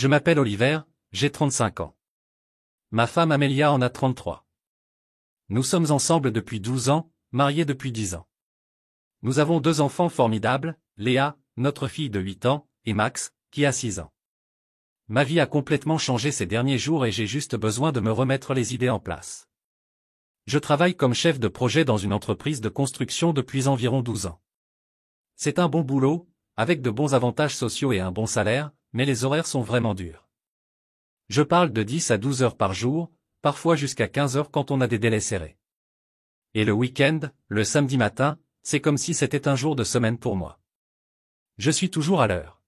Je m'appelle Oliver, j'ai 35 ans. Ma femme Amelia en a 33. Nous sommes ensemble depuis 12 ans, mariés depuis 10 ans. Nous avons 2 enfants formidables, Léa, notre fille de 8 ans, et Max, qui a 6 ans. Ma vie a complètement changé ces derniers jours et j'ai juste besoin de me remettre les idées en place. Je travaille comme chef de projet dans une entreprise de construction depuis environ 12 ans. C'est un bon boulot, avec de bons avantages sociaux et un bon salaire, mais les horaires sont vraiment durs. Je parle de 10 à 12 heures par jour, parfois jusqu'à 15 heures quand on a des délais serrés. Et le week-end, le samedi matin, c'est comme si c'était un jour de semaine pour moi. Je suis toujours à l'heure.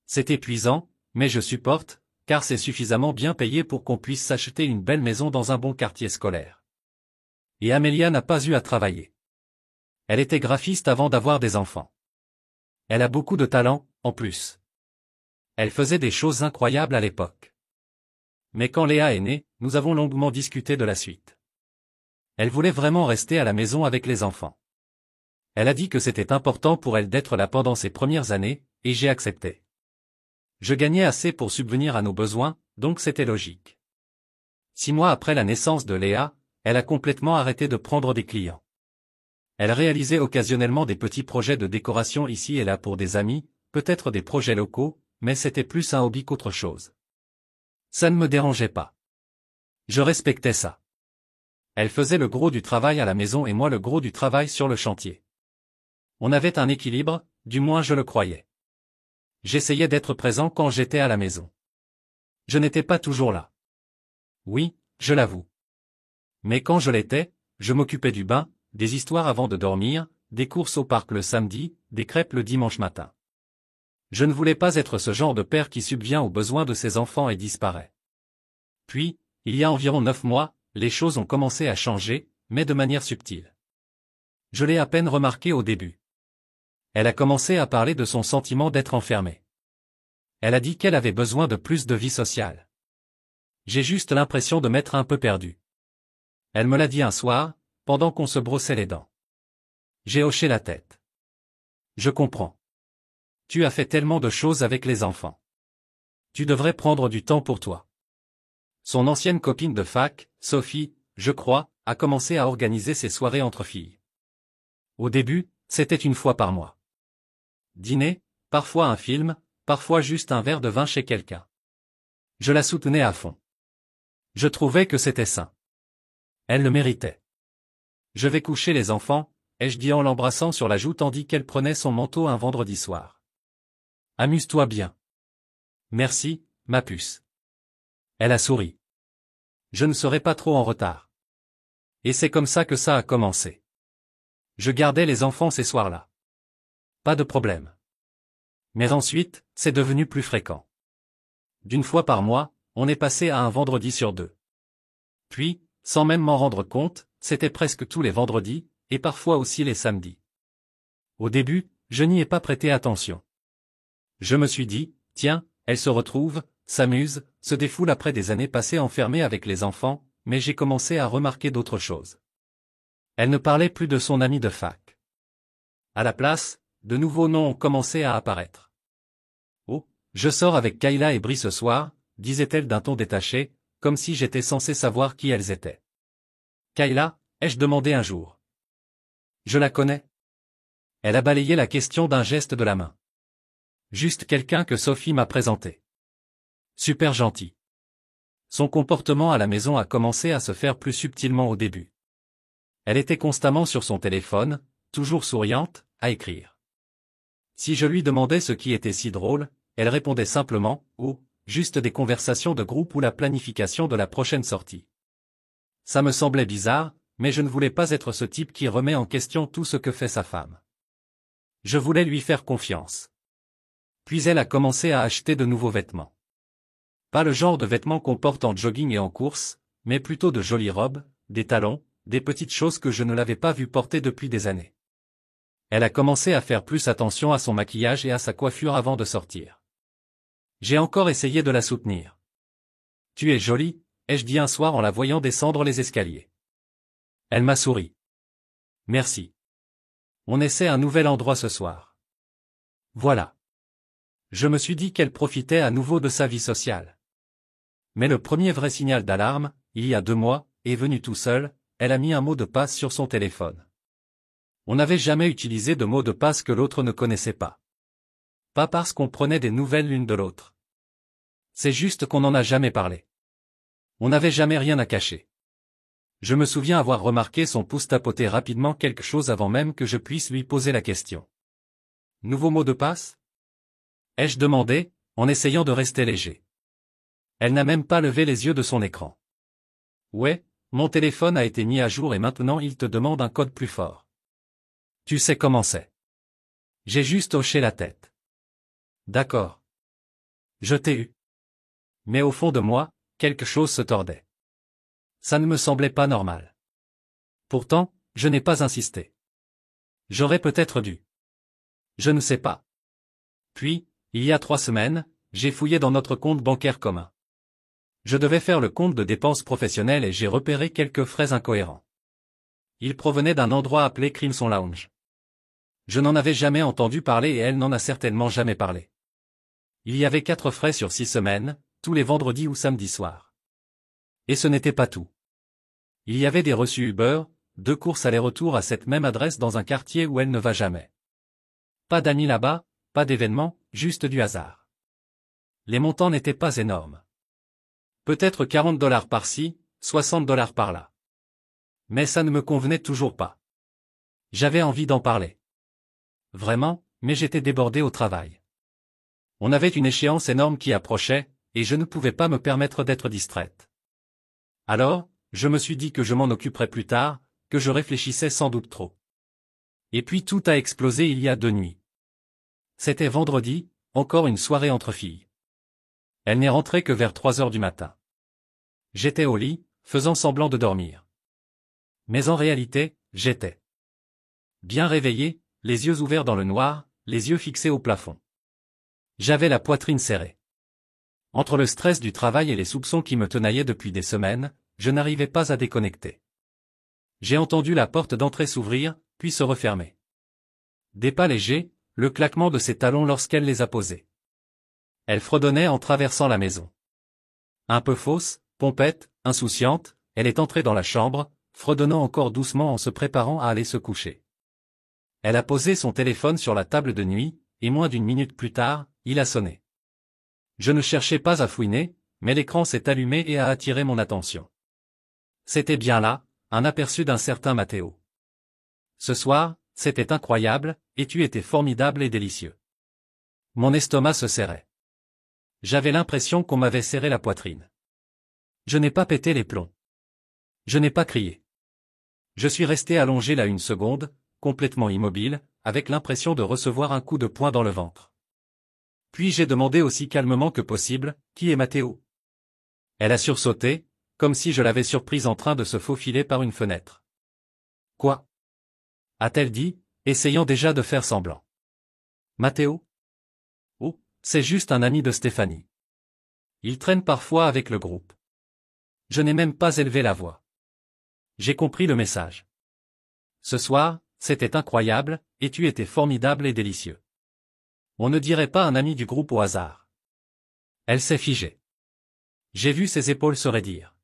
C'est épuisant, mais je supporte, car c'est suffisamment bien payé pour qu'on puisse s'acheter une belle maison dans un bon quartier scolaire. Et Amelia n'a pas eu à travailler. Elle était graphiste avant d'avoir des enfants. Elle a beaucoup de talent, en plus. Elle faisait des choses incroyables à l'époque. Mais quand Léa est née, nous avons longuement discuté de la suite. Elle voulait vraiment rester à la maison avec les enfants. Elle a dit que c'était important pour elle d'être là pendant ses premières années, et j'ai accepté. Je gagnais assez pour subvenir à nos besoins, donc c'était logique. 6 mois après la naissance de Léa, elle a complètement arrêté de prendre des clients. Elle réalisait occasionnellement des petits projets de décoration ici et là pour des amis, peut-être des projets locaux, mais c'était plus un hobby qu'autre chose. Ça ne me dérangeait pas. Je respectais ça. Elle faisait le gros du travail à la maison et moi le gros du travail sur le chantier. On avait un équilibre, du moins je le croyais. J'essayais d'être présent quand j'étais à la maison. Je n'étais pas toujours là. Oui, je l'avoue. Mais quand je l'étais, je m'occupais du bain, des histoires avant de dormir, des courses au parc le samedi, des crêpes le dimanche matin. Je ne voulais pas être ce genre de père qui subvient aux besoins de ses enfants et disparaît. Puis, il y a environ 9 mois, les choses ont commencé à changer, mais de manière subtile. Je l'ai à peine remarqué au début. Elle a commencé à parler de son sentiment d'être enfermée. Elle a dit qu'elle avait besoin de plus de vie sociale. J'ai juste l'impression de m'être un peu perdu. Elle me l'a dit un soir, pendant qu'on se brossait les dents. J'ai hoché la tête. Je comprends. Tu as fait tellement de choses avec les enfants. Tu devrais prendre du temps pour toi. Son ancienne copine de fac, Sophie, je crois, a commencé à organiser ses soirées entre filles. Au début, c'était une fois par mois. Dîner, parfois un film, parfois juste un verre de vin chez quelqu'un. Je la soutenais à fond. Je trouvais que c'était sain. Elle le méritait. Je vais coucher les enfants, ai-je dit en l'embrassant sur la joue tandis qu'elle prenait son manteau un vendredi soir. Amuse-toi bien. Merci, ma puce. Elle a souri. Je ne serai pas trop en retard. Et c'est comme ça que ça a commencé. Je gardais les enfants ces soirs-là. Pas de problème. Mais ensuite, c'est devenu plus fréquent. D'une fois par mois, on est passé à un vendredi sur 2. Puis, sans même m'en rendre compte, c'était presque tous les vendredis, et parfois aussi les samedis. Au début, je n'y ai pas prêté attention. Je me suis dit, tiens, elle se retrouve, s'amuse, se défoule après des années passées enfermée avec les enfants, mais j'ai commencé à remarquer d'autres choses. Elle ne parlait plus de son amie de fac. À la place, de nouveaux noms ont commencé à apparaître. Oh, je sors avec Kayla et Brie ce soir, disait-elle d'un ton détaché, comme si j'étais censé savoir qui elles étaient. Kayla, ai-je demandé un jour. Je la connais. Elle a balayé la question d'un geste de la main. Juste quelqu'un que Sophie m'a présenté. Super gentil. Son comportement à la maison a commencé à se faire plus subtilement au début. Elle était constamment sur son téléphone, toujours souriante, à écrire. Si je lui demandais ce qui était si drôle, elle répondait simplement, ou, juste des conversations de groupe ou la planification de la prochaine sortie. Ça me semblait bizarre, mais je ne voulais pas être ce type qui remet en question tout ce que fait sa femme. Je voulais lui faire confiance. Puis elle a commencé à acheter de nouveaux vêtements. Pas le genre de vêtements qu'on porte en jogging et en course, mais plutôt de jolies robes, des talons, des petites choses que je ne l'avais pas vue porter depuis des années. Elle a commencé à faire plus attention à son maquillage et à sa coiffure avant de sortir. J'ai encore essayé de la soutenir. Tu es jolie, ai-je dit un soir en la voyant descendre les escaliers. Elle m'a souri. Merci. On essaie un nouvel endroit ce soir. Voilà. Je me suis dit qu'elle profitait à nouveau de sa vie sociale. Mais le premier vrai signal d'alarme, il y a 2 mois, est venu tout seul, elle a mis un mot de passe sur son téléphone. On n'avait jamais utilisé de mot de passe que l'autre ne connaissait pas. Pas parce qu'on prenait des nouvelles l'une de l'autre. C'est juste qu'on n'en a jamais parlé. On n'avait jamais rien à cacher. Je me souviens avoir remarqué son pouce tapoter rapidement quelque chose avant même que je puisse lui poser la question. Nouveau mot de passe? Ai-je demandé, en essayant de rester léger. Elle n'a même pas levé les yeux de son écran. Ouais, mon téléphone a été mis à jour et maintenant il te demande un code plus fort. Tu sais comment c'est. J'ai juste hoché la tête. D'accord. Je t'ai eu. Mais au fond de moi, quelque chose se tordait. Ça ne me semblait pas normal. Pourtant, je n'ai pas insisté. J'aurais peut-être dû. Je ne sais pas. Puis, il y a 3 semaines, j'ai fouillé dans notre compte bancaire commun. Je devais faire le compte de dépenses professionnelles et j'ai repéré quelques frais incohérents. Ils provenaient d'un endroit appelé Crimson Lounge. Je n'en avais jamais entendu parler et elle n'en a certainement jamais parlé. Il y avait 4 frais sur 6 semaines, tous les vendredis ou samedis soirs. Et ce n'était pas tout. Il y avait des reçus Uber, 2 courses aller-retour à cette même adresse dans un quartier où elle ne va jamais. Pas d'amis là-bas, pas d'événements, juste du hasard. Les montants n'étaient pas énormes. Peut-être $40 par-ci, $60 par-là. Mais ça ne me convenait toujours pas. J'avais envie d'en parler. Vraiment, mais j'étais débordé au travail. On avait une échéance énorme qui approchait, et je ne pouvais pas me permettre d'être distraite. Alors, je me suis dit que je m'en occuperais plus tard, que je réfléchissais sans doute trop. Et puis tout a explosé il y a 2 nuits. C'était vendredi, encore une soirée entre filles. Elle n'est rentrée que vers 3 heures du matin. J'étais au lit, faisant semblant de dormir. Mais en réalité, j'étais bien réveillé, les yeux ouverts dans le noir, les yeux fixés au plafond. J'avais la poitrine serrée. Entre le stress du travail et les soupçons qui me tenaillaient depuis des semaines, je n'arrivais pas à déconnecter. J'ai entendu la porte d'entrée s'ouvrir, puis se refermer. Des pas légers, le claquement de ses talons lorsqu'elle les a posés. Elle fredonnait en traversant la maison. Un peu fausse, pompette, insouciante, elle est entrée dans la chambre, fredonnant encore doucement en se préparant à aller se coucher. Elle a posé son téléphone sur la table de nuit, et moins d'1 minute plus tard, il a sonné. Je ne cherchais pas à fouiner, mais l'écran s'est allumé et a attiré mon attention. C'était bien là, un aperçu d'un certain Matteo. Ce soir, c'était incroyable, et tu étais formidable et délicieux. Mon estomac se serrait. J'avais l'impression qu'on m'avait serré la poitrine. Je n'ai pas pété les plombs. Je n'ai pas crié. Je suis resté allongé là 1 seconde, complètement immobile, avec l'impression de recevoir un coup de poing dans le ventre. Puis j'ai demandé aussi calmement que possible, « Qui est Matteo ?» Elle a sursauté, comme si je l'avais surprise en train de se faufiler par une fenêtre. « Quoi ?» a-t-elle dit, essayant déjà de faire semblant. « Matteo ? Oh, c'est juste un ami de Stéphanie. Il traîne parfois avec le groupe. » Je n'ai même pas élevé la voix. J'ai compris le message. Ce soir, c'était incroyable, et tu étais formidable et délicieux. On ne dirait pas un ami du groupe au hasard. Elle s'est figée. J'ai vu ses épaules se raidir.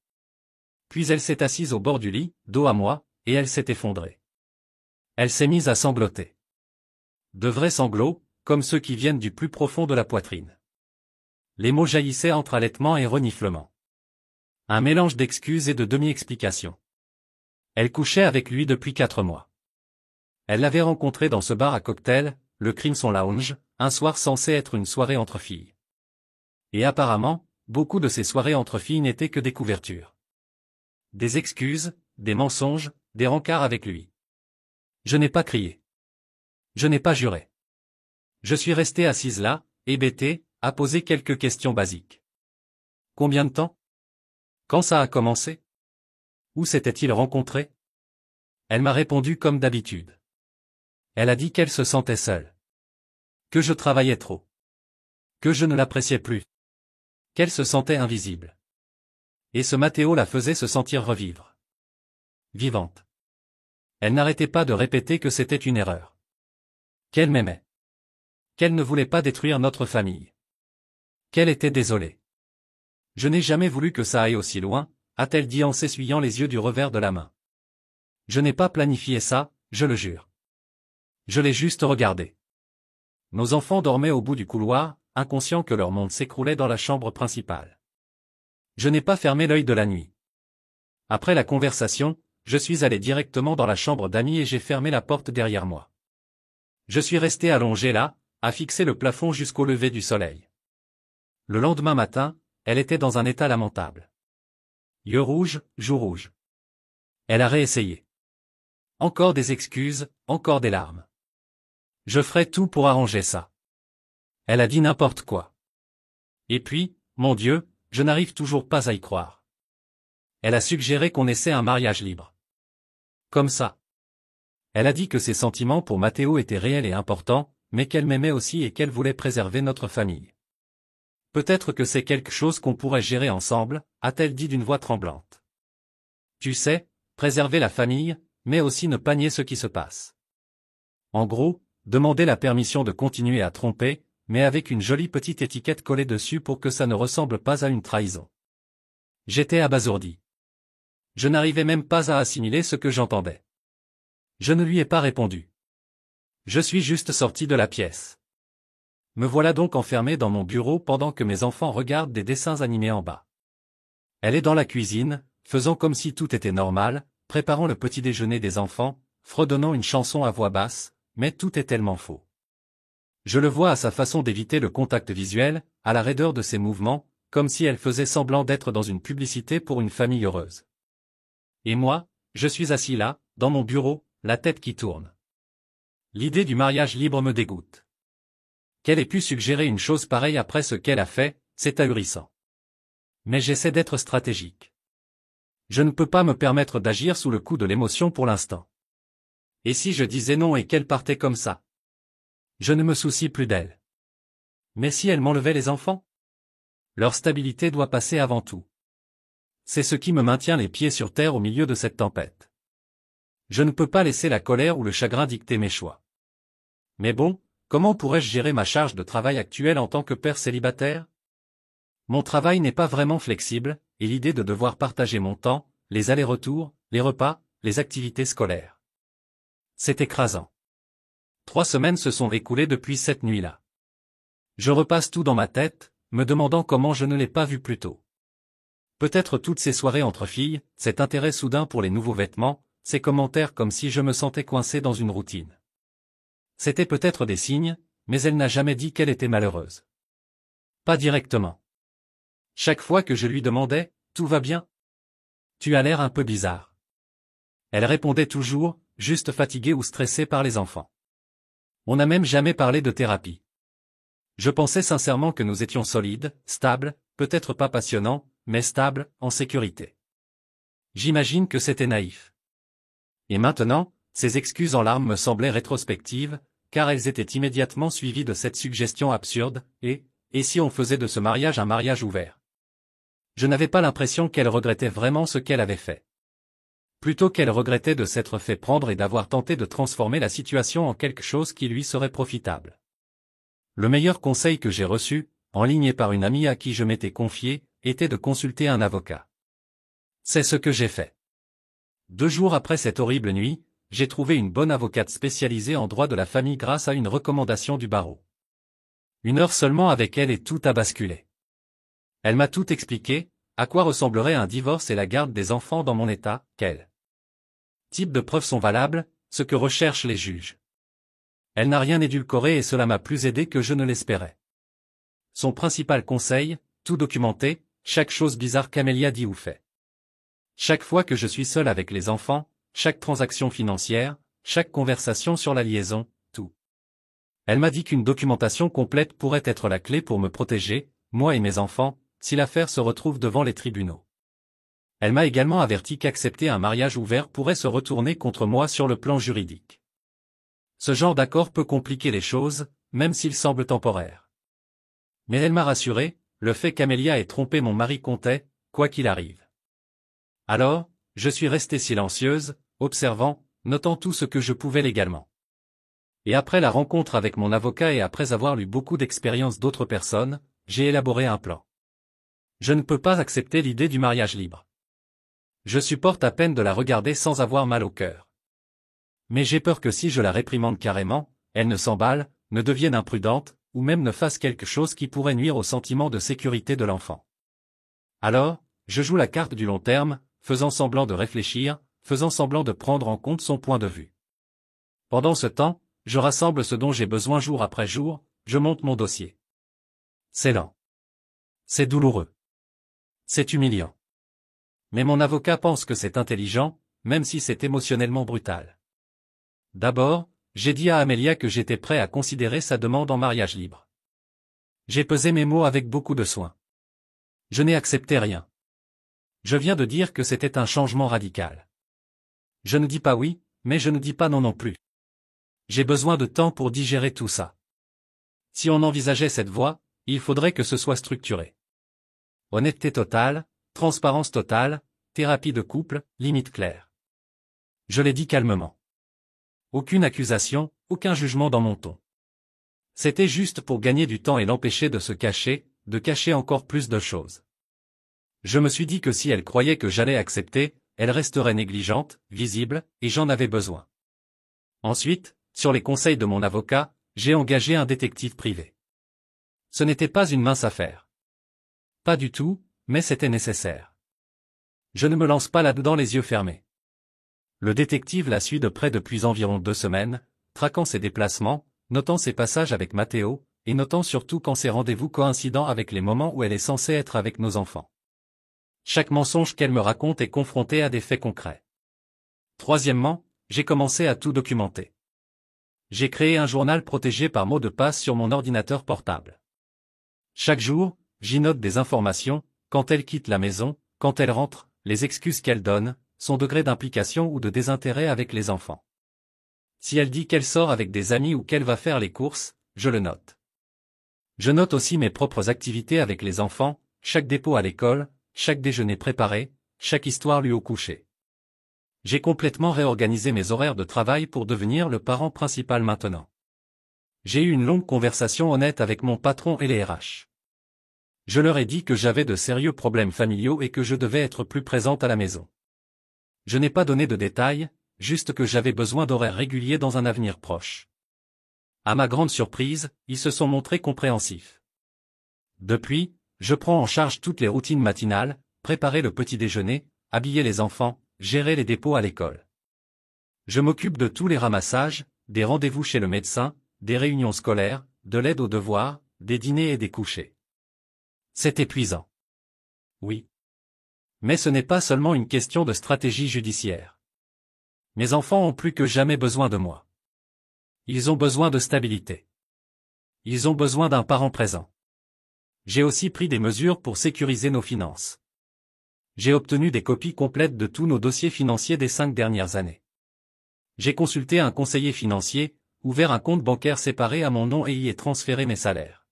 Puis elle s'est assise au bord du lit, dos à moi, et elle s'est effondrée. Elle s'est mise à sangloter. De vrais sanglots, comme ceux qui viennent du plus profond de la poitrine. Les mots jaillissaient entre halètements et reniflements. Un mélange d'excuses et de demi-explications. Elle couchait avec lui depuis 4 mois. Elle l'avait rencontré dans ce bar à cocktail, le Crimson Lounge, un soir censé être une soirée entre filles. Et apparemment, beaucoup de ces soirées entre filles n'étaient que des couvertures. Des excuses, des mensonges, des rencarts avec lui. Je n'ai pas crié. Je n'ai pas juré. Je suis resté assise là, hébétée, à poser quelques questions basiques. Combien de temps ? Quand ça a commencé ? Où s'était-il rencontré ? Elle m'a répondu comme d'habitude. Elle a dit qu'elle se sentait seule. Que je travaillais trop. Que je ne l'appréciais plus. Qu'elle se sentait invisible. Et ce Matteo la faisait se sentir revivre. Vivante. Elle n'arrêtait pas de répéter que c'était une erreur. Qu'elle m'aimait. Qu'elle ne voulait pas détruire notre famille. Qu'elle était désolée. Je n'ai jamais voulu que ça aille aussi loin, a-t-elle dit en s'essuyant les yeux du revers de la main. Je n'ai pas planifié ça, je le jure. Je l'ai juste regardé. Nos enfants dormaient au bout du couloir, inconscients que leur monde s'écroulait dans la chambre principale. Je n'ai pas fermé l'œil de la nuit. Après la conversation, je suis allé directement dans la chambre d'Amy et j'ai fermé la porte derrière moi. Je suis resté allongé là, à fixer le plafond jusqu'au lever du soleil. Le lendemain matin, elle était dans un état lamentable. Yeux rouges, joues rouges. Elle a réessayé. Encore des excuses, encore des larmes. Je ferai tout pour arranger ça. Elle a dit n'importe quoi. Et puis, mon Dieu, je n'arrive toujours pas à y croire. Elle a suggéré qu'on essaie un mariage libre. Comme ça. Elle a dit que ses sentiments pour Matteo étaient réels et importants, mais qu'elle m'aimait aussi et qu'elle voulait préserver notre famille. Peut-être que c'est quelque chose qu'on pourrait gérer ensemble, a-t-elle dit d'une voix tremblante. Tu sais, préserver la famille, mais aussi ne pas nier ce qui se passe. En gros, demander la permission de continuer à tromper, mais avec une jolie petite étiquette collée dessus pour que ça ne ressemble pas à une trahison. J'étais abasourdi. Je n'arrivais même pas à assimiler ce que j'entendais. Je ne lui ai pas répondu. Je suis juste sorti de la pièce. Me voilà donc enfermé dans mon bureau pendant que mes enfants regardent des dessins animés en bas. Elle est dans la cuisine, faisant comme si tout était normal, préparant le petit déjeuner des enfants, fredonnant une chanson à voix basse, mais tout est tellement faux. Je le vois à sa façon d'éviter le contact visuel, à la raideur de ses mouvements, comme si elle faisait semblant d'être dans une publicité pour une famille heureuse. Et moi, je suis assis là, dans mon bureau, la tête qui tourne. L'idée du mariage libre me dégoûte. Qu'elle ait pu suggérer une chose pareille après ce qu'elle a fait, c'est ahurissant. Mais j'essaie d'être stratégique. Je ne peux pas me permettre d'agir sous le coup de l'émotion pour l'instant. Et si je disais non et qu'elle partait comme ça? Je ne me soucie plus d'elle. Mais si elle m'enlevait les enfants? Leur stabilité doit passer avant tout. C'est ce qui me maintient les pieds sur terre au milieu de cette tempête. Je ne peux pas laisser la colère ou le chagrin dicter mes choix. Mais bon, comment pourrais-je gérer ma charge de travail actuelle en tant que père célibataire? Mon travail n'est pas vraiment flexible, et l'idée de devoir partager mon temps, les allers-retours, les repas, les activités scolaires. C'est écrasant. 3 semaines se sont écoulées depuis cette nuit-là. Je repasse tout dans ma tête, me demandant comment je ne l'ai pas vu plus tôt. Peut-être toutes ces soirées entre filles, cet intérêt soudain pour les nouveaux vêtements, ces commentaires comme si je me sentais coincé dans une routine. C'était peut-être des signes, mais elle n'a jamais dit qu'elle était malheureuse. Pas directement. Chaque fois que je lui demandais, « Tout va bien? Tu as l'air un peu bizarre. » Elle répondait toujours, juste fatiguée ou stressée par les enfants. On n'a même jamais parlé de thérapie. Je pensais sincèrement que nous étions solides, stables, peut-être pas passionnants, mais stables, en sécurité. J'imagine que c'était naïf. Et maintenant, ces excuses en larmes me semblaient rétrospectives, car elles étaient immédiatement suivies de cette suggestion absurde, et si on faisait de ce mariage un mariage ouvert? Je n'avais pas l'impression qu'elle regrettait vraiment ce qu'elle avait fait. Plutôt qu'elle regrettait de s'être fait prendre et d'avoir tenté de transformer la situation en quelque chose qui lui serait profitable. Le meilleur conseil que j'ai reçu, enligné par une amie à qui je m'étais confié, était de consulter un avocat. C'est ce que j'ai fait. 2 jours après cette horrible nuit, j'ai trouvé une bonne avocate spécialisée en droit de la famille grâce à une recommandation du barreau. 1 heure seulement avec elle et tout a basculé. Elle m'a tout expliqué, à quoi ressemblerait un divorce et la garde des enfants dans mon état, quel type de preuves sont valables, ce que recherchent les juges. Elle n'a rien édulcoré et cela m'a plus aidé que je ne l'espérais. Son principal conseil, tout documenté, chaque chose bizarre qu'Amélia dit ou fait. Chaque fois que je suis seul avec les enfants, chaque transaction financière, chaque conversation sur la liaison, tout. Elle m'a dit qu'une documentation complète pourrait être la clé pour me protéger, moi et mes enfants, si l'affaire se retrouve devant les tribunaux. Elle m'a également averti qu'accepter un mariage ouvert pourrait se retourner contre moi sur le plan juridique. Ce genre d'accord peut compliquer les choses, même s'il semble temporaire. Mais elle m'a rassuré, le fait qu'Amélia ait trompé mon mari comptait, quoi qu'il arrive. Alors, je suis resté silencieuse, observant, notant tout ce que je pouvais légalement. Et après la rencontre avec mon avocat et après avoir lu beaucoup d'expériences d'autres personnes, j'ai élaboré un plan. Je ne peux pas accepter l'idée du mariage libre. Je supporte à peine de la regarder sans avoir mal au cœur. Mais j'ai peur que si je la réprimande carrément, elle ne s'emballe, ne devienne imprudente, ou même ne fasse quelque chose qui pourrait nuire au sentiment de sécurité de l'enfant. Alors, je joue la carte du long terme, faisant semblant de réfléchir, faisant semblant de prendre en compte son point de vue. Pendant ce temps, je rassemble ce dont j'ai besoin jour après jour, je monte mon dossier. C'est lent. C'est douloureux. C'est humiliant. Mais mon avocat pense que c'est intelligent, même si c'est émotionnellement brutal. D'abord, j'ai dit à Amelia que j'étais prêt à considérer sa demande en mariage libre. J'ai pesé mes mots avec beaucoup de soin. Je n'ai accepté rien. Je viens de dire que c'était un changement radical. Je ne dis pas oui, mais je ne dis pas non non plus. J'ai besoin de temps pour digérer tout ça. Si on envisageait cette voie, il faudrait que ce soit structuré. Honnêteté totale, transparence totale, thérapie de couple, limites claires. Je l'ai dit calmement. Aucune accusation, aucun jugement dans mon ton. C'était juste pour gagner du temps et l'empêcher de se cacher, de cacher encore plus de choses. Je me suis dit que si elle croyait que j'allais accepter, elle resterait négligente, visible, et j'en avais besoin. Ensuite, sur les conseils de mon avocat, j'ai engagé un détective privé. Ce n'était pas une mince affaire. Pas du tout, mais c'était nécessaire. Je ne me lance pas là-dedans les yeux fermés. Le détective la suit de près depuis environ 2 semaines, traquant ses déplacements, notant ses passages avec Matteo, et notant surtout quand ses rendez-vous coïncident avec les moments où elle est censée être avec nos enfants. Chaque mensonge qu'elle me raconte est confronté à des faits concrets. Troisièmement, j'ai commencé à tout documenter. J'ai créé un journal protégé par mot de passe sur mon ordinateur portable. Chaque jour, j'y note des informations, quand elle quitte la maison, quand elle rentre, les excuses qu'elle donne, son degré d'implication ou de désintérêt avec les enfants. Si elle dit qu'elle sort avec des amis ou qu'elle va faire les courses, je le note. Je note aussi mes propres activités avec les enfants, chaque dépôt à l'école, chaque déjeuner préparé, chaque histoire lue au coucher. J'ai complètement réorganisé mes horaires de travail pour devenir le parent principal maintenant. J'ai eu une longue conversation honnête avec mon patron et les RH. Je leur ai dit que j'avais de sérieux problèmes familiaux et que je devais être plus présente à la maison. Je n'ai pas donné de détails, juste que j'avais besoin d'horaires réguliers dans un avenir proche. À ma grande surprise, ils se sont montrés compréhensifs. Depuis, je prends en charge toutes les routines matinales, préparer le petit déjeuner, habiller les enfants, gérer les dépôts à l'école. Je m'occupe de tous les ramassages, des rendez-vous chez le médecin, des réunions scolaires, de l'aide aux devoirs, des dîners et des couchers. C'est épuisant. Oui. Mais ce n'est pas seulement une question de stratégie judiciaire. Mes enfants ont plus que jamais besoin de moi. Ils ont besoin de stabilité. Ils ont besoin d'un parent présent. J'ai aussi pris des mesures pour sécuriser nos finances. J'ai obtenu des copies complètes de tous nos dossiers financiers des 5 dernières années. J'ai consulté un conseiller financier, ouvert un compte bancaire séparé à mon nom et y ai transféré mes salaires.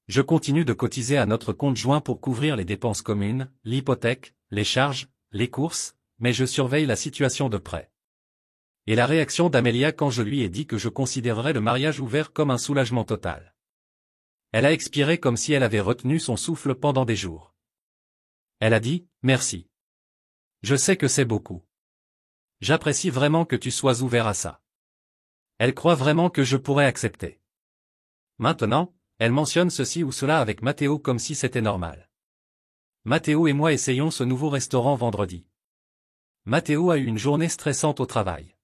Je continue de cotiser à notre compte joint pour couvrir les dépenses communes, l'hypothèque, les charges, les courses, mais je surveille la situation de près. Et la réaction d'Amelia quand je lui ai dit que je considérerais le mariage ouvert comme un soulagement total. Elle a expiré comme si elle avait retenu son souffle pendant des jours. Elle a dit « Merci. Je sais que c'est beaucoup. J'apprécie vraiment que tu sois ouvert à ça. » Elle croit vraiment que je pourrais accepter. Maintenant, elle mentionne ceci ou cela avec Matteo comme si c'était normal. Matteo et moi essayons ce nouveau restaurant vendredi. Matteo a eu une journée stressante au travail.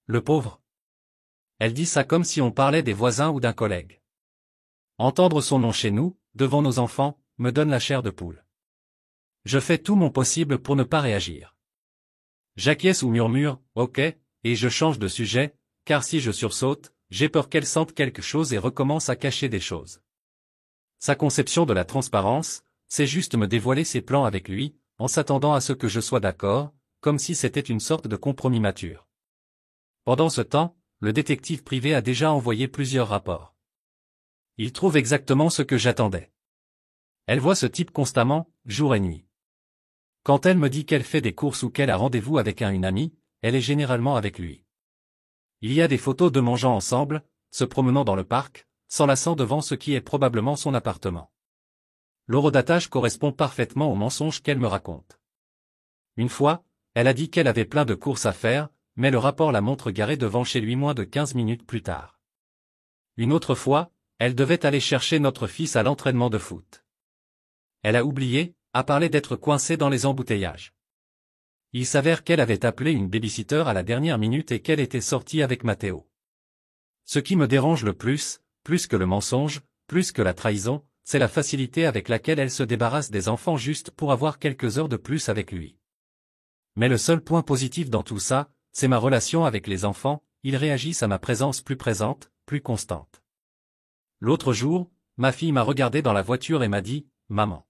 Le pauvre. Elle dit ça comme si on parlait des voisins ou d'un collègue. Entendre son nom chez nous, devant nos enfants, me donne la chair de poule. Je fais tout mon possible pour ne pas réagir. J'acquiesce ou murmure « Ok » et je change de sujet, car si je sursaute, j'ai peur qu'elle sente quelque chose et recommence à cacher des choses. Sa conception de la transparence, c'est juste me dévoiler ses plans avec lui, en s'attendant à ce que je sois d'accord, comme si c'était une sorte de compromis mature. Pendant ce temps, le détective privé a déjà envoyé plusieurs rapports. Il trouve exactement ce que j'attendais. Elle voit ce type constamment, jour et nuit. Quand elle me dit qu'elle fait des courses ou qu'elle a rendez-vous avec une amie, elle est généralement avec lui. Il y a des photos de mangeant ensemble, se promenant dans le parc, s'enlaçant devant ce qui est probablement son appartement. L'horodatage correspond parfaitement au mensonge qu'elle me raconte. Une fois, elle a dit qu'elle avait plein de courses à faire, mais le rapport la montre garée devant chez lui moins de 15 minutes plus tard. Une autre fois, elle devait aller chercher notre fils à l'entraînement de foot. Elle a oublié, a parlé d'être coincée dans les embouteillages. Il s'avère qu'elle avait appelé une babysitter à la dernière minute et qu'elle était sortie avec Matteo. Ce qui me dérange le plus que le mensonge, plus que la trahison, c'est la facilité avec laquelle elle se débarrasse des enfants juste pour avoir quelques heures de plus avec lui. Mais le seul point positif dans tout ça, c'est ma relation avec les enfants, ils réagissent à ma présence plus présente, plus constante. L'autre jour, ma fille m'a regardé dans la voiture et m'a dit « Maman.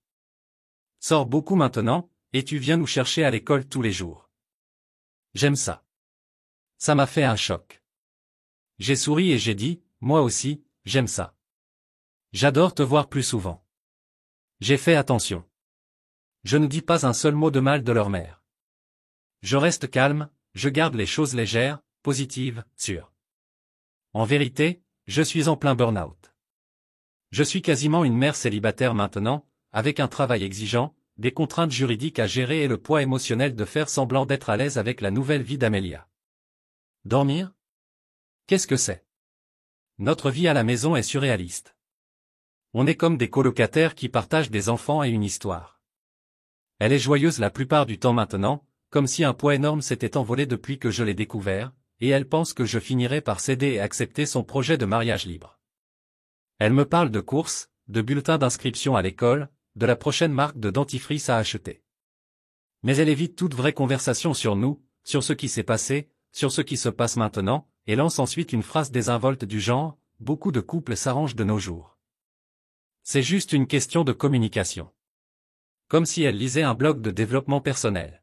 Sors beaucoup maintenant, et tu viens nous chercher à l'école tous les jours. » J'aime ça. Ça m'a fait un choc. J'ai souri et j'ai dit « Moi aussi, j'aime ça. J'adore te voir plus souvent. » J'ai fait attention. Je ne dis pas un seul mot de mal de leur mère. Je reste calme, je garde les choses légères, positives, sûres. En vérité, je suis en plein burn-out. Je suis quasiment une mère célibataire maintenant, avec un travail exigeant, des contraintes juridiques à gérer et le poids émotionnel de faire semblant d'être à l'aise avec la nouvelle vie d'Amelia. Dormir? Qu'est-ce que c'est? Notre vie à la maison est surréaliste. On est comme des colocataires qui partagent des enfants et une histoire. Elle est joyeuse la plupart du temps maintenant, comme si un poids énorme s'était envolé depuis que je l'ai découvert, et elle pense que je finirai par céder et accepter son projet de mariage libre. Elle me parle de courses, de bulletins d'inscription à l'école, de la prochaine marque de dentifrice à acheter. Mais elle évite toute vraie conversation sur nous, sur ce qui s'est passé, sur ce qui se passe maintenant, et lance ensuite une phrase désinvolte du genre « Beaucoup de couples s'arrangent de nos jours. » C'est juste une question de communication. Comme si elle lisait un blog de développement personnel.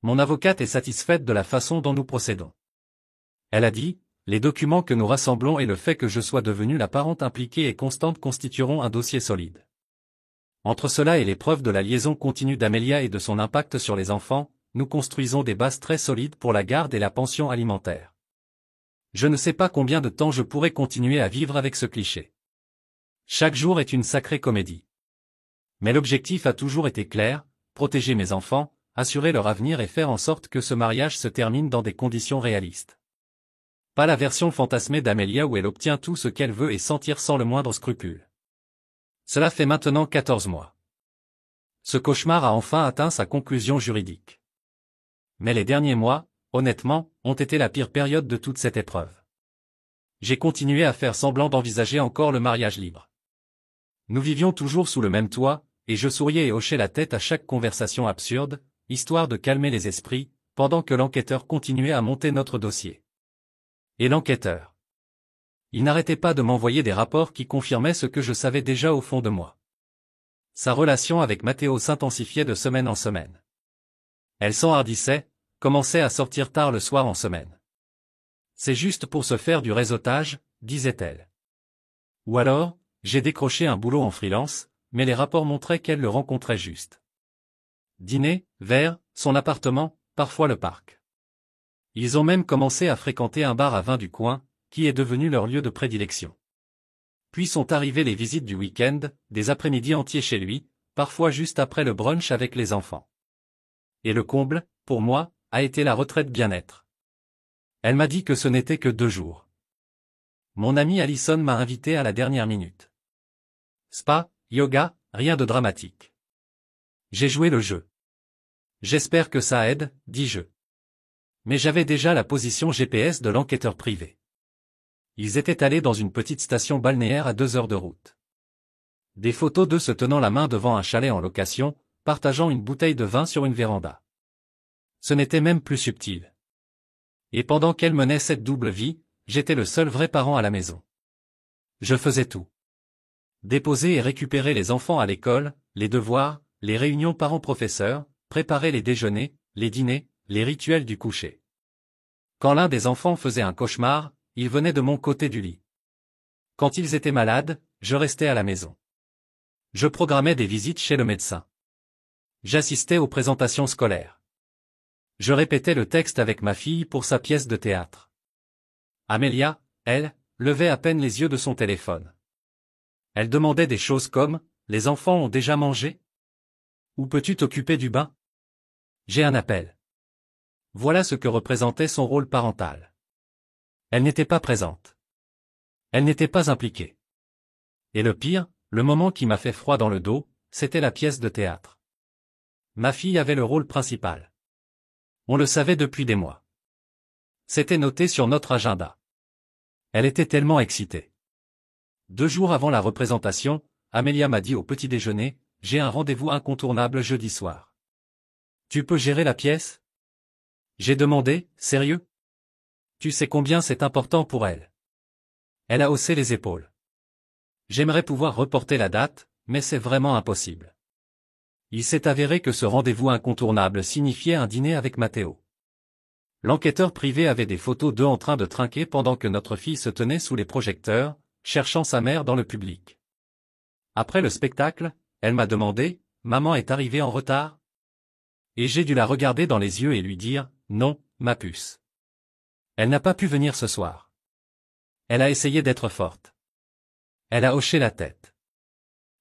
Mon avocate est satisfaite de la façon dont nous procédons. Elle a dit, les documents que nous rassemblons et le fait que je sois devenue la parente impliquée et constante constitueront un dossier solide. Entre cela et les preuves de la liaison continue d'Amelia et de son impact sur les enfants, nous construisons des bases très solides pour la garde et la pension alimentaire. Je ne sais pas combien de temps je pourrai continuer à vivre avec ce cliché. Chaque jour est une sacrée comédie. Mais l'objectif a toujours été clair, protéger mes enfants, assurer leur avenir et faire en sorte que ce mariage se termine dans des conditions réalistes. Pas la version fantasmée d'Amelia où elle obtient tout ce qu'elle veut et sentir sans le moindre scrupule. Cela fait maintenant 14 mois. Ce cauchemar a enfin atteint sa conclusion juridique. Mais les derniers mois, honnêtement, ont été la pire période de toute cette épreuve. J'ai continué à faire semblant d'envisager encore le mariage libre. Nous vivions toujours sous le même toit, et je souriais et hochais la tête à chaque conversation absurde, histoire de calmer les esprits, pendant que l'enquêteur continuait à monter notre dossier. Et l'enquêteur. Il n'arrêtait pas de m'envoyer des rapports qui confirmaient ce que je savais déjà au fond de moi. Sa relation avec Matteo s'intensifiait de semaine en semaine. Elle s'enhardissait, commençait à sortir tard le soir en semaine. C'est juste pour se faire du réseautage, disait-elle. Ou alors, j'ai décroché un boulot en freelance, mais les rapports montraient qu'elle le rencontrait juste. Dîner, verre, son appartement, parfois le parc. Ils ont même commencé à fréquenter un bar à vin du coin, qui est devenu leur lieu de prédilection. Puis sont arrivées les visites du week-end, des après-midi entiers chez lui, parfois juste après le brunch avec les enfants. Et le comble, pour moi, a été la retraite bien-être. Elle m'a dit que ce n'était que 2 jours. Mon amie Alison m'a invité à la dernière minute. Spa, yoga, rien de dramatique. J'ai joué le jeu. J'espère que ça aide, dis-je. Mais j'avais déjà la position GPS de l'enquêteur privé. Ils étaient allés dans une petite station balnéaire à 2 heures de route. Des photos d'eux se tenant la main devant un chalet en location, partageant une bouteille de vin sur une véranda. Ce n'était même plus subtil. Et pendant qu'elle menait cette double vie, j'étais le seul vrai parent à la maison. Je faisais tout. Déposer et récupérer les enfants à l'école, les devoirs, les réunions parents-professeurs, préparer les déjeuners, les dîners, les rituels du coucher. Quand l'un des enfants faisait un cauchemar, il venait de mon côté du lit. Quand ils étaient malades, je restais à la maison. Je programmais des visites chez le médecin. J'assistais aux présentations scolaires. Je répétais le texte avec ma fille pour sa pièce de théâtre. Amelia, elle, levait à peine les yeux de son téléphone. Elle demandait des choses comme « Les enfants ont déjà mangé ? Ou peux-tu t'occuper du bain ? J'ai un appel. » Voilà ce que représentait son rôle parental. Elle n'était pas présente. Elle n'était pas impliquée. Et le pire, le moment qui m'a fait froid dans le dos, c'était la pièce de théâtre. Ma fille avait le rôle principal. On le savait depuis des mois. C'était noté sur notre agenda. Elle était tellement excitée. 2 jours avant la représentation, Amelia m'a dit au petit déjeuner, « J'ai un rendez-vous incontournable jeudi soir. Tu peux gérer la pièce ?» J'ai demandé, « Sérieux ? Tu sais combien c'est important pour elle. » Elle a haussé les épaules. J'aimerais pouvoir reporter la date, mais c'est vraiment impossible. Il s'est avéré que ce rendez-vous incontournable signifiait un dîner avec Matteo. L'enquêteur privé avait des photos d'eux en train de trinquer pendant que notre fille se tenait sous les projecteurs, cherchant sa mère dans le public. Après le spectacle, elle m'a demandé, « Maman est arrivée en retard ?» Et j'ai dû la regarder dans les yeux et lui dire, « Non, ma puce. Elle n'a pas pu venir ce soir. » Elle a essayé d'être forte. Elle a hoché la tête.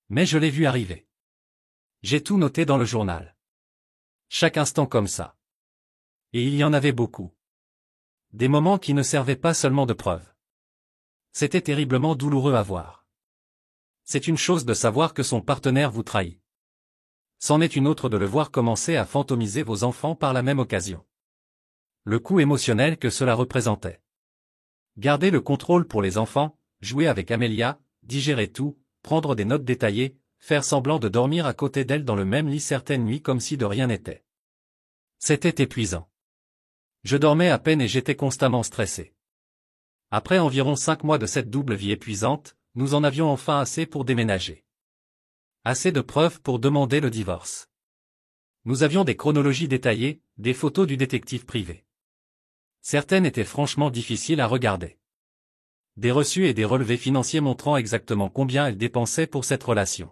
Mais je l'ai vue arriver. J'ai tout noté dans le journal. Chaque instant comme ça. Et il y en avait beaucoup. Des moments qui ne servaient pas seulement de preuve. C'était terriblement douloureux à voir. C'est une chose de savoir que son partenaire vous trahit. C'en est une autre de le voir commencer à fantomiser vos enfants par la même occasion. Le coût émotionnel que cela représentait. Garder le contrôle pour les enfants, jouer avec Amelia, digérer tout, prendre des notes détaillées, faire semblant de dormir à côté d'elle dans le même lit certaines nuits comme si de rien n'était. C'était épuisant. Je dormais à peine et j'étais constamment stressé. Après environ 5 mois de cette double vie épuisante, nous en avions enfin assez pour déménager. Assez de preuves pour demander le divorce. Nous avions des chronologies détaillées, des photos du détective privé. Certaines étaient franchement difficiles à regarder. Des reçus et des relevés financiers montrant exactement combien elle dépensait pour cette relation.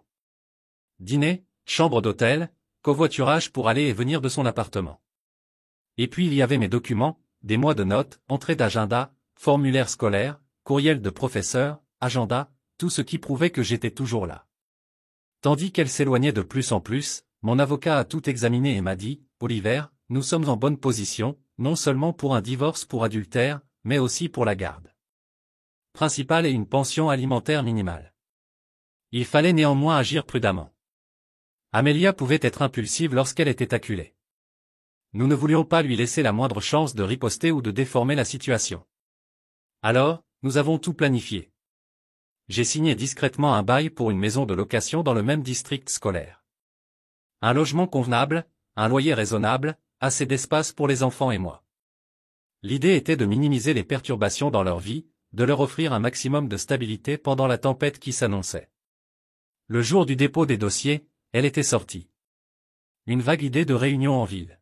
Dîner, chambre d'hôtel, covoiturage pour aller et venir de son appartement. Et puis il y avait mes documents, des mois de notes, entrées d'agenda, formulaires scolaires, courriels de professeurs, agenda, tout ce qui prouvait que j'étais toujours là. Tandis qu'elle s'éloignait de plus en plus, mon avocat a tout examiné et m'a dit, « Oliver, nous sommes en bonne position, non seulement pour un divorce pour adultère, mais aussi pour la garde principale et une pension alimentaire minimale. » Il fallait néanmoins agir prudemment. Amelia pouvait être impulsive lorsqu'elle était acculée. Nous ne voulions pas lui laisser la moindre chance de riposter ou de déformer la situation. Alors, nous avons tout planifié. J'ai signé discrètement un bail pour une maison de location dans le même district scolaire. Un logement convenable, un loyer raisonnable, assez d'espace pour les enfants et moi. L'idée était de minimiser les perturbations dans leur vie, de leur offrir un maximum de stabilité pendant la tempête qui s'annonçait. Le jour du dépôt des dossiers, elle était sortie. Une vague idée de réunion en ville.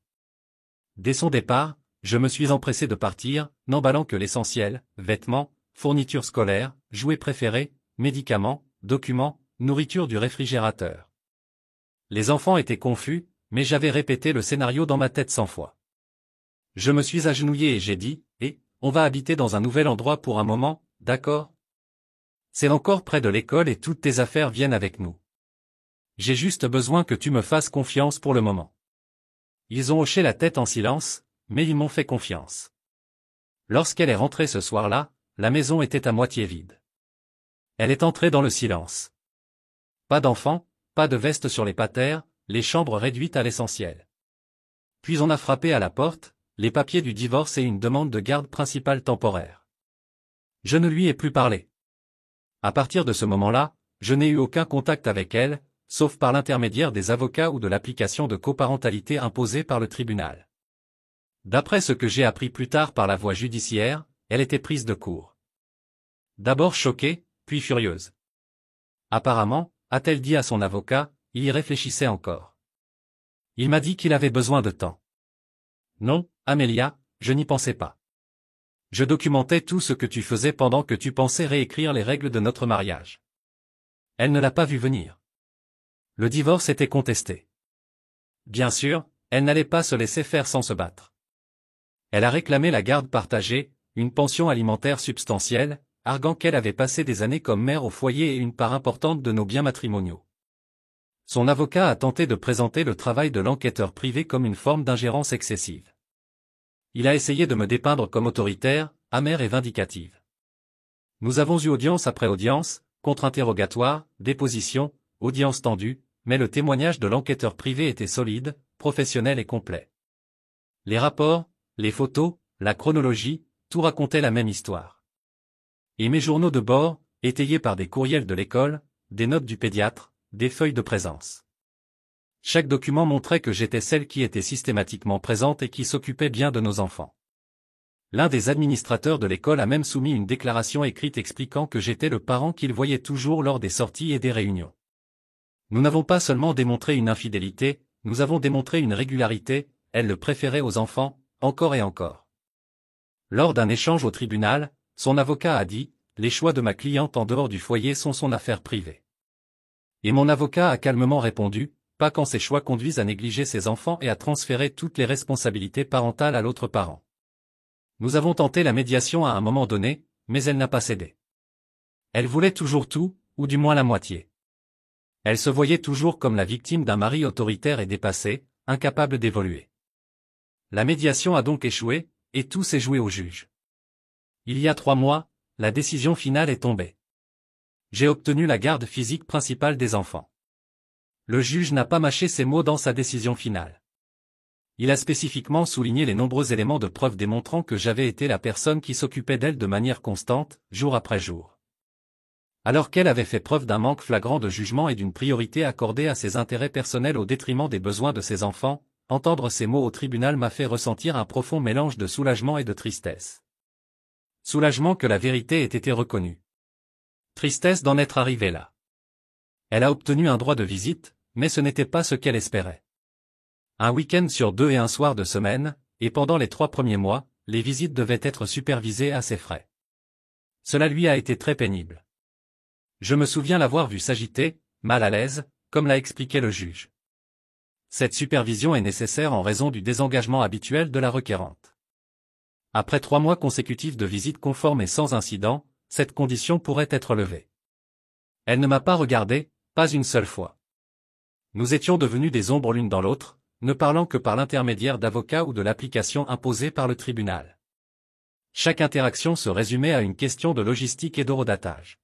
Dès son départ, je me suis empressé de partir, n'emballant que l'essentiel, vêtements, fournitures scolaires, jouets préférés, médicaments, documents, nourriture du réfrigérateur. Les enfants étaient confus, mais j'avais répété le scénario dans ma tête 100 fois. Je me suis agenouillé et j'ai dit, « Et, on va habiter dans un nouvel endroit pour un moment, d'accord ? C'est encore près de l'école et toutes tes affaires viennent avec nous. J'ai juste besoin que tu me fasses confiance pour le moment. » Ils ont hoché la tête en silence, mais ils m'ont fait confiance. Lorsqu'elle est rentrée ce soir-là, la maison était à moitié vide. Elle est entrée dans le silence. Pas d'enfants, pas de veste sur les patères, les chambres réduites à l'essentiel. Puis on a frappé à la porte, les papiers du divorce et une demande de garde principale temporaire. Je ne lui ai plus parlé. À partir de ce moment-là, je n'ai eu aucun contact avec elle, sauf par l'intermédiaire des avocats ou de l'application de coparentalité imposée par le tribunal. D'après ce que j'ai appris plus tard par la voie judiciaire, elle était prise de court. D'abord choquée, puis furieuse. Apparemment, a-t-elle dit à son avocat, il y réfléchissait encore. Il m'a dit qu'il avait besoin de temps. Non, Amelia, je n'y pensais pas. Je documentais tout ce que tu faisais pendant que tu pensais réécrire les règles de notre mariage. Elle ne l'a pas vu venir. Le divorce était contesté. Bien sûr, elle n'allait pas se laisser faire sans se battre. Elle a réclamé la garde partagée, une pension alimentaire substantielle, arguant qu'elle avait passé des années comme mère au foyer et une part importante de nos biens matrimoniaux. Son avocat a tenté de présenter le travail de l'enquêteur privé comme une forme d'ingérence excessive. Il a essayé de me dépeindre comme autoritaire, amère et vindicative. Nous avons eu audience après audience, contre-interrogatoire, déposition, audience tendue, mais le témoignage de l'enquêteur privé était solide, professionnel et complet. Les rapports, les photos, la chronologie, tout racontait la même histoire. Et mes journaux de bord, étayés par des courriels de l'école, des notes du pédiatre, des feuilles de présence. Chaque document montrait que j'étais celle qui était systématiquement présente et qui s'occupait bien de nos enfants. L'un des administrateurs de l'école a même soumis une déclaration écrite expliquant que j'étais le parent qu'il voyait toujours lors des sorties et des réunions. Nous n'avons pas seulement démontré une infidélité, nous avons démontré une régularité, elle le préférait aux enfants, encore et encore. Lors d'un échange au tribunal, son avocat a dit « Les choix de ma cliente en dehors du foyer sont son affaire privée ». Et mon avocat a calmement répondu « Pas quand ces choix conduisent à négliger ses enfants et à transférer toutes les responsabilités parentales à l'autre parent ». Nous avons tenté la médiation à un moment donné, mais elle n'a pas cédé. Elle voulait toujours tout, ou du moins la moitié. Elle se voyait toujours comme la victime d'un mari autoritaire et dépassé, incapable d'évoluer. La médiation a donc échoué, et tout s'est joué au juge. Il y a 3 mois, la décision finale est tombée. J'ai obtenu la garde physique principale des enfants. Le juge n'a pas mâché ses mots dans sa décision finale. Il a spécifiquement souligné les nombreux éléments de preuve démontrant que j'avais été la personne qui s'occupait d'elle de manière constante, jour après jour. Alors qu'elle avait fait preuve d'un manque flagrant de jugement et d'une priorité accordée à ses intérêts personnels au détriment des besoins de ses enfants, entendre ces mots au tribunal m'a fait ressentir un profond mélange de soulagement et de tristesse. Soulagement que la vérité ait été reconnue. Tristesse d'en être arrivée là. Elle a obtenu un droit de visite, mais ce n'était pas ce qu'elle espérait. Un week-end sur 2 et un soir de semaine, et pendant les 3 premiers mois, les visites devaient être supervisées à ses frais. Cela lui a été très pénible. Je me souviens l'avoir vue s'agiter, mal à l'aise, comme l'a expliqué le juge. Cette supervision est nécessaire en raison du désengagement habituel de la requérante. Après 3 mois consécutifs de visites conformes et sans incident, cette condition pourrait être levée. Elle ne m'a pas regardé, pas une seule fois. Nous étions devenus des ombres l'une dans l'autre, ne parlant que par l'intermédiaire d'avocats ou de l'application imposée par le tribunal. Chaque interaction se résumait à une question de logistique et d'horodatage.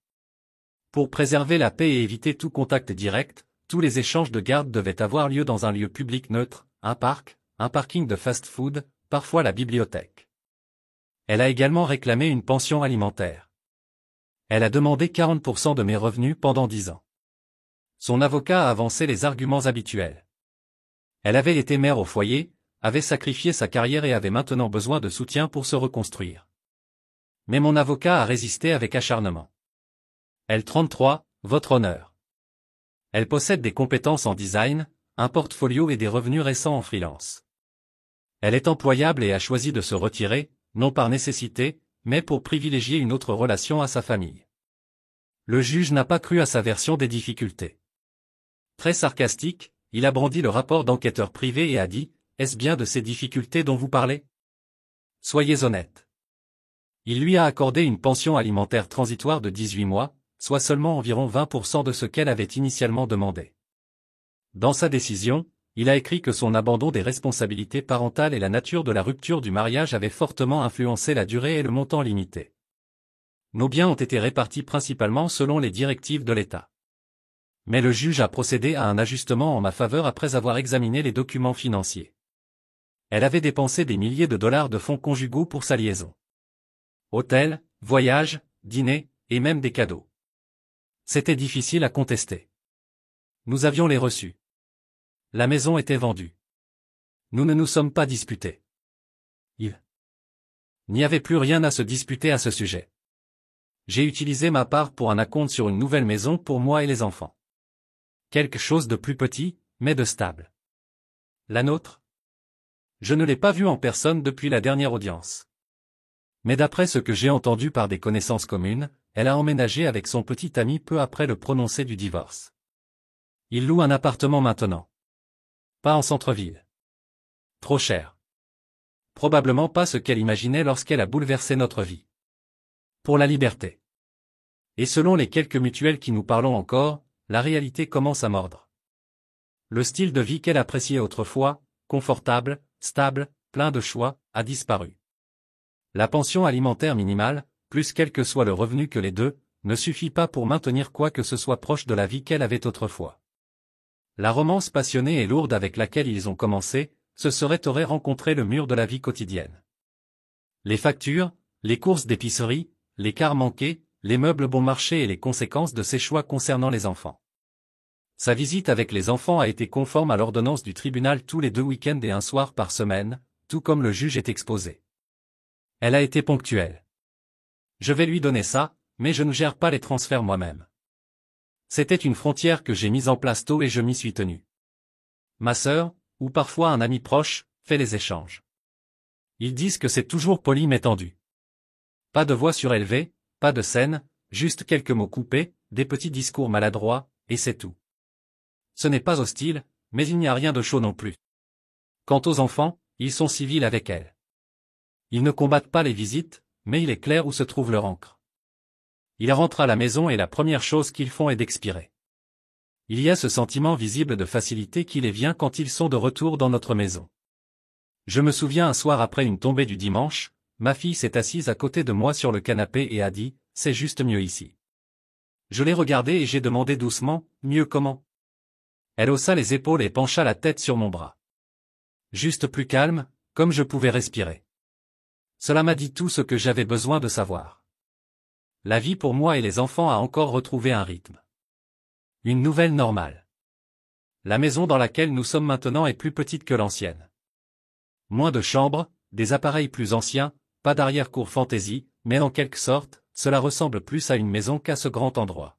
Pour préserver la paix et éviter tout contact direct, tous les échanges de garde devaient avoir lieu dans un lieu public neutre, un parc, un parking de fast-food, parfois la bibliothèque. Elle a également réclamé une pension alimentaire. Elle a demandé 40% de mes revenus pendant 10 ans. Son avocat a avancé les arguments habituels. Elle avait été mère au foyer, avait sacrifié sa carrière et avait maintenant besoin de soutien pour se reconstruire. Mais mon avocat a résisté avec acharnement. L33, votre honneur. Elle possède des compétences en design, un portfolio et des revenus récents en freelance. Elle est employable et a choisi de se retirer, non par nécessité, mais pour privilégier une autre relation à sa famille. Le juge n'a pas cru à sa version des difficultés. Très sarcastique, il a brandi le rapport d'enquêteur privé et a dit « Est-ce bien de ces difficultés dont vous parlez ? Soyez honnête. » Il lui a accordé une pension alimentaire transitoire de 18 mois, soit seulement environ 20% de ce qu'elle avait initialement demandé. Dans sa décision, il a écrit que son abandon des responsabilités parentales et la nature de la rupture du mariage avaient fortement influencé la durée et le montant limité. Nos biens ont été répartis principalement selon les directives de l'État. Mais le juge a procédé à un ajustement en ma faveur après avoir examiné les documents financiers. Elle avait dépensé des milliers de dollars de fonds conjugaux pour sa liaison. Hôtel, voyages, dîners, et même des cadeaux. C'était difficile à contester. Nous avions les reçus. La maison était vendue. Nous ne nous sommes pas disputés. Il n'y avait plus rien à se disputer à ce sujet. J'ai utilisé ma part pour un acompte sur une nouvelle maison pour moi et les enfants. Quelque chose de plus petit, mais de stable. La nôtre? Je ne l'ai pas vue en personne depuis la dernière audience. Mais d'après ce que j'ai entendu par des connaissances communes, elle a emménagé avec son petit ami peu après le prononcé du divorce. Il loue un appartement maintenant. Pas en centre-ville. Trop cher. probablement pas ce qu'elle imaginait lorsqu'elle a bouleversé notre vie. Pour la liberté. Et selon les quelques mutuelles qui nous parlons encore, la réalité commence à mordre. Le style de vie qu'elle appréciait autrefois, confortable, stable, plein de choix, a disparu. La pension alimentaire minimale, plus quel que soit le revenu que les deux, ne suffit pas pour maintenir quoi que ce soit proche de la vie qu'elle avait autrefois. La romance passionnée et lourde avec laquelle ils ont commencé, aurait rencontré le mur de la vie quotidienne. Les factures, les courses d'épicerie, les cars manqués, les meubles bon marché et les conséquences de ses choix concernant les enfants. Sa visite avec les enfants a été conforme à l'ordonnance du tribunal tous les 2 week-ends et un soir par semaine, tout comme le juge est exposé. Elle a été ponctuelle. Je vais lui donner ça, mais je ne gère pas les transferts moi-même. C'était une frontière que j'ai mise en place tôt et je m'y suis tenu. Ma sœur, ou parfois un ami proche, fait les échanges. Ils disent que c'est toujours poli mais tendu. Pas de voix surélevée, pas de scène, juste quelques mots coupés, des petits discours maladroits, et c'est tout. Ce n'est pas hostile, mais il n'y a rien de chaud non plus. Quant aux enfants, ils sont civils avec elle. Ils ne combattent pas les visites, mais il est clair où se trouve leur encre. Ils rentrent à la maison et la première chose qu'ils font est d'expirer. Il y a ce sentiment visible de facilité qui les vient quand ils sont de retour dans notre maison. Je me souviens un soir après une tombée du dimanche, ma fille s'est assise à côté de moi sur le canapé et a dit « C'est juste mieux ici ». Je l'ai regardée et j'ai demandé doucement « Mieux comment ?» Elle haussa les épaules et pencha la tête sur mon bras. Juste plus calme, comme je pouvais respirer. Cela m'a dit tout ce que j'avais besoin de savoir. La vie pour moi et les enfants a encore retrouvé un rythme. Une nouvelle normale. La maison dans laquelle nous sommes maintenant est plus petite que l'ancienne. Moins de chambres, des appareils plus anciens, pas d'arrière-cour fantaisie, mais en quelque sorte, cela ressemble plus à une maison qu'à ce grand endroit.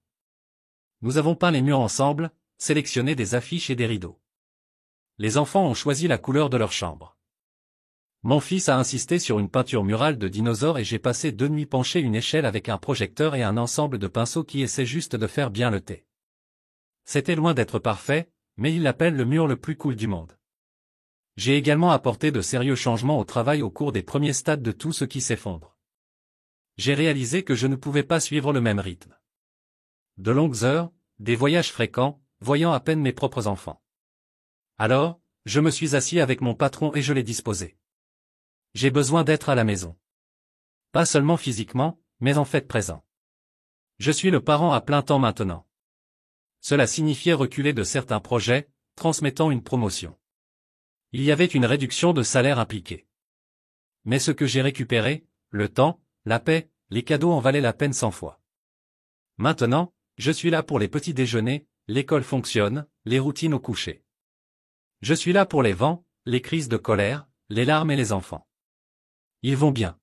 Nous avons peint les murs ensemble, sélectionné des affiches et des rideaux. Les enfants ont choisi la couleur de leur chambre. Mon fils a insisté sur une peinture murale de dinosaures et j'ai passé 2 nuits penché une échelle avec un projecteur et un ensemble de pinceaux qui essaient juste de faire bien le thé. C'était loin d'être parfait, mais il l'appelle le mur le plus cool du monde. J'ai également apporté de sérieux changements au travail au cours des premiers stades de tout ce qui s'effondre. J'ai réalisé que je ne pouvais pas suivre le même rythme. De longues heures, des voyages fréquents, voyant à peine mes propres enfants. Alors, je me suis assis avec mon patron et je l'ai disposé. J'ai besoin d'être à la maison. Pas seulement physiquement, mais en fait présent. Je suis le parent à plein temps maintenant. Cela signifiait reculer de certains projets, transmettant une promotion. Il y avait une réduction de salaire impliquée. Mais ce que j'ai récupéré, le temps, la paix, les cadeaux en valaient la peine 100 fois. Maintenant, je suis là pour les petits déjeuners, l'école fonctionne, les routines au coucher. Je suis là pour les vents, les crises de colère, les larmes et les enfants. Ils vont bien.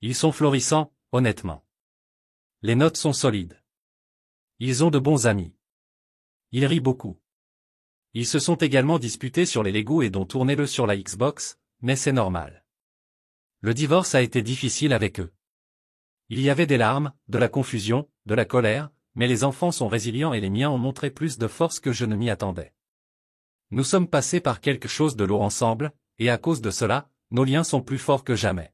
Ils sont florissants, honnêtement. Les notes sont solides. Ils ont de bons amis. Ils rient beaucoup. Ils se sont également disputés sur les Lego et dont tournez-le sur la Xbox, mais c'est normal. Le divorce a été difficile avec eux. Il y avait des larmes, de la confusion, de la colère, mais les enfants sont résilients et les miens ont montré plus de force que je ne m'y attendais. Nous sommes passés par quelque chose de lourd ensemble, et à cause de cela, nos liens sont plus forts que jamais.